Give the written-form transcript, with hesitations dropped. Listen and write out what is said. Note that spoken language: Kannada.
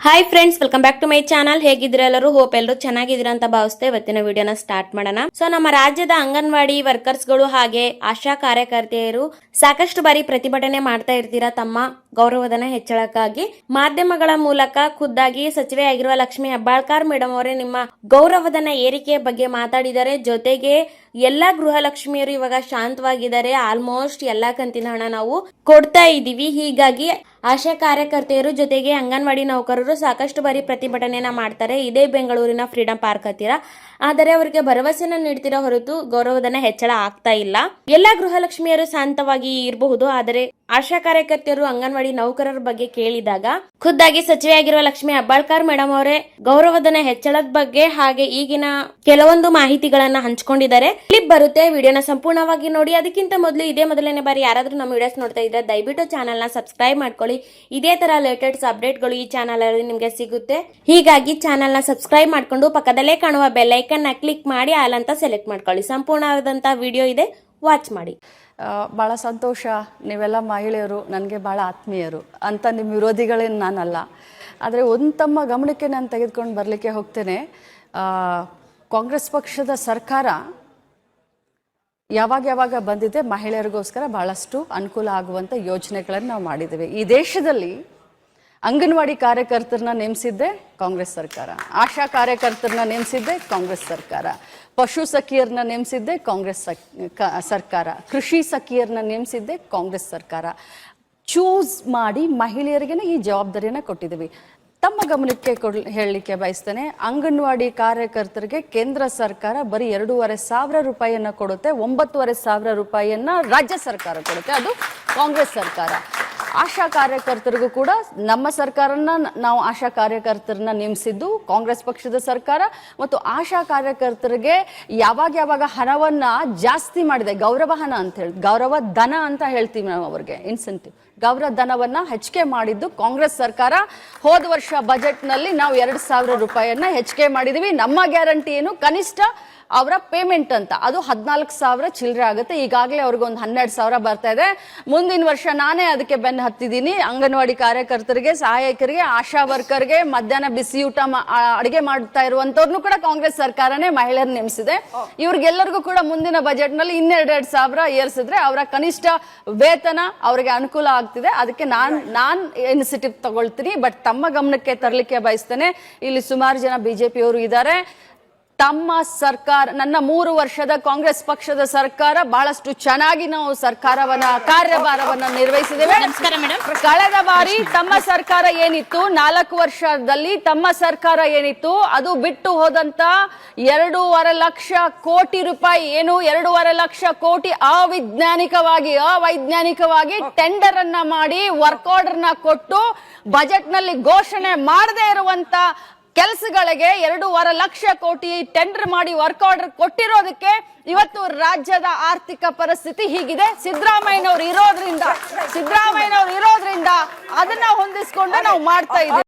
Hi friends, welcome back to my channel. ಹೇಗಿದ್ರೆ ಎಲ್ಲರೂ ಹೋಪ್ ಎಲ್ಲರೂ ಚೆನ್ನಾಗಿದ್ದೀರಾ ಅಂತ ಭಾವಿಸ್ತೇವೆ. ಇವತ್ತಿನ ವಿಡಿಯೋನ ಸ್ಟಾರ್ಟ್ ಮಾಡೋಣ. ಸೊ ನಮ್ಮ ರಾಜ್ಯದ ಅಂಗನವಾಡಿ ವರ್ಕರ್ಸ್ಗಳು ಹಾಗೆ ಆಶಾ ಕಾರ್ಯಕರ್ತೆಯರು ಸಾಕಷ್ಟು ಬಾರಿ ಪ್ರತಿಭಟನೆ ಮಾಡ್ತಾ ಇರ್ತೀರಾ ತಮ್ಮ ಗೌರವಧನ ಹೆಚ್ಚಳಕ್ಕಾಗಿ. ಮಾಧ್ಯಮಗಳ ಮೂಲಕ ಖುದ್ದಾಗಿ ಸಚಿವೆ ಆಗಿರುವ ಲಕ್ಷ್ಮಿ ಹೆಬ್ಬಾಳ್ಕರ್ ಮೇಡಮ್ ಅವರೇ ನಿಮ್ಮ ಗೌರವಧನ ಏರಿಕೆಯ ಬಗ್ಗೆ ಮಾತಾಡಿದ್ದಾರೆ. ಜೊತೆಗೆ ಎಲ್ಲಾ ಗೃಹಲಕ್ಷ್ಮಿಯರು ಇವಾಗ ಶಾಂತವಾಗಿದ್ದಾರೆ. ಆಲ್ಮೋಸ್ಟ್ ಎಲ್ಲಾ ಕಂತಿನ ಹಣ ನಾವು ಕೊಡ್ತಾ ಇದೀವಿ. ಹೀಗಾಗಿ ಆಶಾ ಕಾರ್ಯಕರ್ತೆಯರು ಜೊತೆಗೆ ಅಂಗನವಾಡಿ ನೌಕರರು ಸಾಕಷ್ಟು ಬಾರಿ ಪ್ರತಿಭಟನೆಯನ್ನ ಮಾಡ್ತಾರೆ ಇದೇ ಬೆಂಗಳೂರಿನ ಫ್ರೀಡಂ ಪಾರ್ಕ್ ಹತ್ತಿರ. ಆದರೆ ಅವರಿಗೆ ಭರವಸೆನ ನೀಡ್ತಿರೋ ಹೊರತು ಗೌರವಧನ ಹೆಚ್ಚಳ ಆಗ್ತಾ ಇಲ್ಲ. ಎಲ್ಲಾ ಗೃಹಲಕ್ಷ್ಮಿಯರು ಶಾಂತವಾಗಿ ಇರಬಹುದು, ಆದರೆ ಆಶಾ ಕಾರ್ಯಕರ್ತೆಯರು ಅಂಗನವಾಡಿ ನೌಕರರ ಬಗ್ಗೆ ಕೇಳಿದಾಗ ಖುದ್ದಾಗಿ ಸಚಿವೆಯಾಗಿರುವ ಲಕ್ಷ್ಮಿ ಹೆಬ್ಬಾಳ್ಕರ್ ಮೇಡಮ್ ಅವರೇ ಗೌರವಧನ ಹೆಚ್ಚಳದ ಬಗ್ಗೆ ಹಾಗೆ ಈಗಿನ ಕೆಲವೊಂದು ಮಾಹಿತಿಗಳನ್ನ ಹಂಚ್ಕೊಂಡಿದ್ದಾರೆ. ಕ್ಲಿಪ್ ಬರುತ್ತೆ, ವಿಡಿಯೋನ ಸಂಪೂರ್ಣವಾಗಿ ನೋಡಿ. ಅದಕ್ಕಿಂತ ಮೊದಲು ಇದೇ ಮೊದಲನೇ ಬಾರಿ ಯಾರಾದ್ರೂ ನಮ್ಮ ವಿಡಿಯೋಸ್ ನೋಡ್ತಾ ಇದ್ರೆ ದಯವಿಟ್ಟು ಚಾನಲ್ ನ ಸಬ್ಸ್ಕ್ರೈಬ್ ಮಾಡ್ಕೊಳ್ಳಿ. ಇದೇ ತರ ಲೇಟೆಸ್ಟ್ ಅಪ್ಡೇಟ್ಗಳು ಈ ಚಾನಲ್ ಅಲ್ಲಿ ನಿಮ್ಗೆ ಸಿಗುತ್ತೆ. ಹೀಗಾಗಿ ಚಾನಲ್ ನ ಸಬ್ಸ್ಕ್ರೈಬ್ ಮಾಡ್ಕೊಂಡು ಪಕ್ಕದಲ್ಲೇ ಕಾಣುವ ಬೆಲ್ ಐಕನ್ ನ ಕ್ಲಿಕ್ ಮಾಡಿ ಆಲ್ ಅಂತ ಸೆಲೆಕ್ಟ್ ಮಾಡ್ಕೊಳ್ಳಿ. ಸಂಪೂರ್ಣವಾದಂತಹ ವಿಡಿಯೋ ಇದೆ, ವಾಚ್ ಮಾಡಿ. ಭಾಳ ಸಂತೋಷ. ನೀವೆಲ್ಲ ಮಹಿಳೆಯರು ನನಗೆ ಭಾಳ ಆತ್ಮೀಯರು ಅಂತ ನಿಮ್ಮ ವಿರೋಧಿಗಳೇನು ನಾನಲ್ಲ. ಆದರೆ ಒಂದು ತಮ್ಮ ಗಮನಕ್ಕೆ ನಾನು ತೆಗೆದುಕೊಂಡು ಬರಲಿಕ್ಕೆ ಹೋಗ್ತೇನೆ. ಕಾಂಗ್ರೆಸ್ ಪಕ್ಷದ ಸರ್ಕಾರ ಯಾವಾಗ ಬಂದಿದೆ ಮಹಿಳೆಯರಿಗೋಸ್ಕರ ಭಾಳಷ್ಟು ಅನುಕೂಲ ಆಗುವಂಥ ಯೋಜನೆಗಳನ್ನು ನಾವು ಮಾಡಿದ್ದೇವೆ. ಈ ದೇಶದಲ್ಲಿ ಅಂಗನವಾಡಿ ಕಾರ್ಯಕರ್ತರನ್ನ ನೇಮಿಸಿದ್ದೆ ಕಾಂಗ್ರೆಸ್ ಸರ್ಕಾರ, ಆಶಾ ಕಾರ್ಯಕರ್ತರನ್ನ ನೇಮಿಸಿದ್ದೆ ಕಾಂಗ್ರೆಸ್ ಸರ್ಕಾರ, ಪಶು ಸಖಿಯರನ್ನ ನೇಮಿಸಿದ್ದೆ ಕಾಂಗ್ರೆಸ್ ಸರ್ಕಾರ, ಕೃಷಿ ಸಖಿಯರನ್ನ ನೇಮಿಸಿದ್ದೆ ಕಾಂಗ್ರೆಸ್ ಸರ್ಕಾರ. ಚೂಸ್ ಮಾಡಿ ಮಹಿಳೆಯರಿಗೆ ಈ ಜವಾಬ್ದಾರಿಯನ್ನು ಕೊಟ್ಟಿದ್ದೀವಿ. ತಮ್ಮ ಗಮನಕ್ಕೆ ಹೇಳಲಿಕ್ಕೆ ಬಯಸ್ತೇನೆ, ಅಂಗನವಾಡಿ ಕಾರ್ಯಕರ್ತರಿಗೆ ಕೇಂದ್ರ ಸರ್ಕಾರ ಬರೀ 2,500 ರೂಪಾಯಿಯನ್ನು ಕೊಡುತ್ತೆ, 9,500 ರೂಪಾಯಿಯನ್ನು ರಾಜ್ಯ ಸರ್ಕಾರ ಕೊಡುತ್ತೆ, ಅದು ಕಾಂಗ್ರೆಸ್ ಸರ್ಕಾರ. ಆಶಾ ಕಾರ್ಯಕರ್ತರಿಗೂ ಕೂಡ ನಮ್ಮ ಸರ್ಕಾರನ ನಾವು ಆಶಾ ಕಾರ್ಯಕರ್ತರನ್ನ ನೇಮಿಸಿದ್ದು ಕಾಂಗ್ರೆಸ್ ಪಕ್ಷದ ಸರ್ಕಾರ. ಮತ್ತು ಆಶಾ ಕಾರ್ಯಕರ್ತರಿಗೆ ಯಾವಾಗ ಹಣವನ್ನ ಜಾಸ್ತಿ ಮಾಡಿದೆ, ಗೌರವ ಹಣ ಅಂತ ಹೇಳಿ, ಗೌರವ ಧನ ಅಂತ ಹೇಳ್ತೀವಿ ನಾವು ಅವ್ರಿಗೆ, ಇನ್ಸೆಂಟಿವ್ ಗೌರವ ಧನವನ್ನ ಹೆಚ್ಚಿಗೆ ಮಾಡಿದ್ದು ಕಾಂಗ್ರೆಸ್ ಸರ್ಕಾರ. ಹೋದ ವರ್ಷ ಬಜೆಟ್ ನಲ್ಲಿ ನಾವು 2,000 ರೂಪಾಯಿಯನ್ನ ಹೆಚ್ಚಿಗೆ ಮಾಡಿದೀವಿ. ನಮ್ಮ ಗ್ಯಾರಂಟಿ ಏನು, ಕನಿಷ್ಠ ಅವರ ಪೇಮೆಂಟ್ ಅಂತ ಅದು 14,000 ಚಿಲ್ಲರೆ ಆಗುತ್ತೆ. ಈಗಾಗಲೇ ಅವ್ರಿಗೊಂದು 12,000 ಬರ್ತಾ ಇದೆ. ಮುಂದಿನ ವರ್ಷ ನಾನೇ ಅದಕ್ಕೆ ಬೆನ್ನು ಹತ್ತಿದ್ದೀನಿ. ಅಂಗನವಾಡಿ ಕಾರ್ಯಕರ್ತರಿಗೆ, ಸಹಾಯಕರಿಗೆ, ಆಶಾ ವರ್ಕರ್ಗೆ ಮಧ್ಯಾಹ್ನ ಬಿಸಿ ಊಟ ಅಡಿಗೆ ಮಾಡ್ತಾ ಇರುವಂತವ್ರನ್ನು ಕೂಡ ಕಾಂಗ್ರೆಸ್ ಸರ್ಕಾರನೇ ಮಹಿಳೆಯರು ನೇಮಿಸಿದೆ. ಇವ್ರಿಗೆಲ್ಲರಿಗೂ ಕೂಡ ಮುಂದಿನ ಬಜೆಟ್ ನಲ್ಲಿ 2,500 ಏರಿಸಿದ್ರೆ ಅವರ ಕನಿಷ್ಠ ವೇತನ ಅವರಿಗೆ ಅನುಕೂಲ ಆಗ್ತಿದೆ. ಅದಕ್ಕೆ ನಾನ್ ಇನಿಷಿಯೇಟಿವ್ ತಗೊಳ್ತೀನಿ. ಬಟ್ ತಮ್ಮ ಗಮನಕ್ಕೆ ತರಲಿಕ್ಕೆ ಬಯಸ್ತೇನೆ, ಇಲ್ಲಿ ಸುಮಾರು ಜನ ಬಿಜೆಪಿಯವರು ಇದ್ದಾರೆ. ತಮ್ಮ ಸರ್ಕಾರ, ನನ್ನ 3 ವರ್ಷದ ಕಾಂಗ್ರೆಸ್ ಪಕ್ಷದ ಸರ್ಕಾರ ಬಹಳಷ್ಟು ಚೆನ್ನಾಗಿ ನಾವು ಸರ್ಕಾರವನ್ನ ಕಾರ್ಯಭಾರವನ್ನ ನಿರ್ವಹಿಸಿದ್ದೇವೆ. ಕಳೆದ ಬಾರಿ ತಮ್ಮ ಸರ್ಕಾರ ಏನಿತ್ತು, 4 ವರ್ಷದಲ್ಲಿ ತಮ್ಮ ಸರ್ಕಾರ ಏನಿತ್ತು, ಅದು ಬಿಟ್ಟು ಹೋದಂತ 2.5 ಲಕ್ಷ ಕೋಟಿ ರೂಪಾಯಿ ಏನು 2.5 ಲಕ್ಷ ಕೋಟಿ ಅವೈಜ್ಞಾನಿಕವಾಗಿ ಟೆಂಡರ್ ಅನ್ನ ಮಾಡಿ ವರ್ಕ್ ಆರ್ಡರ್ ನ ಕೊಟ್ಟು ಬಜೆಟ್ ನಲ್ಲಿ ಘೋಷಣೆ ಮಾಡದೇ ಇರುವಂತ ಕೆಲಸಗಳಿಗೆ 2.5 ಲಕ್ಷ ಕೋಟಿ ಟೆಂಡರ್ ಮಾಡಿ ವರ್ಕ್ ಆರ್ಡರ್ ಕೊಟ್ಟಿರೋದಕ್ಕೆ ಇವತ್ತು ರಾಜ್ಯದ ಆರ್ಥಿಕ ಪರಿಸ್ಥಿತಿ ಹೀಗಿದೆ. ಸಿದ್ದರಾಮಯ್ಯನವರು ಇರೋದ್ರಿಂದ ಅದನ್ನ ಹೊಂದಿಸ್ಕೊಂಡು ನಾವು ಮಾಡ್ತಾ ಇದ್ದೀವಿ.